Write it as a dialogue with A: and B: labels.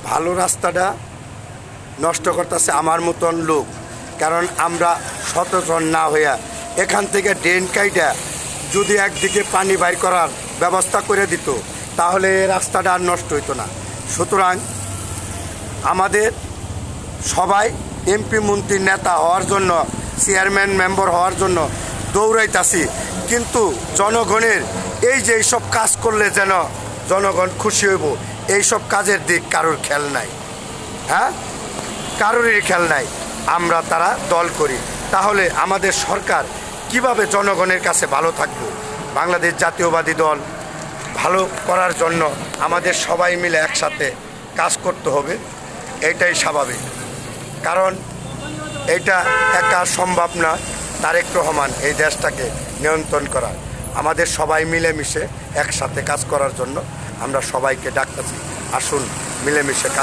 A: ভালো রাস্তাটা নষ্ট করতেছে আমার মতন লোক। কারণ আমরা সচেতন না হইয়া এখান থেকে ড্রেন কাইটা যদি একদিকে পানি বাইর করার ব্যবস্থা করে দিত তাহলে এই রাস্তাটা আর নষ্ট হইতো না। সুতরাং আমাদের সবাই এমপি মন্ত্রী নেতা হওয়ার জন্য, চেয়ারম্যান মেম্বার হওয়ার জন্য দৌড়াইতাছি, কিন্তু জনগণের এই যে এইসব কাজ করলে যেন জনগণ খুশি হইব, এইসব কাজের দিক কারোর খেয়াল নাই। হ্যাঁ, কারোরই খেয়াল নাই। আমরা তারা দল করি, তাহলে আমাদের সরকার কিভাবে জনগণের কাছে ভালো থাকবে? বাংলাদেশ জাতীয়বাদী দল ভালো করার জন্য আমাদের সবাই মিলে একসাথে কাজ করতে হবে, এইটাই স্বাভাবিক। কারণ এটা একা সম্ভব না তারেক রহমান এই দেশটাকে নিয়ন্ত্রণ করা। আমাদের সবাই মিলেমিশে একসাথে কাজ করার জন্য আমরা সবাইকে ডাকতেছি, আসুন মিলেমিশে কাজ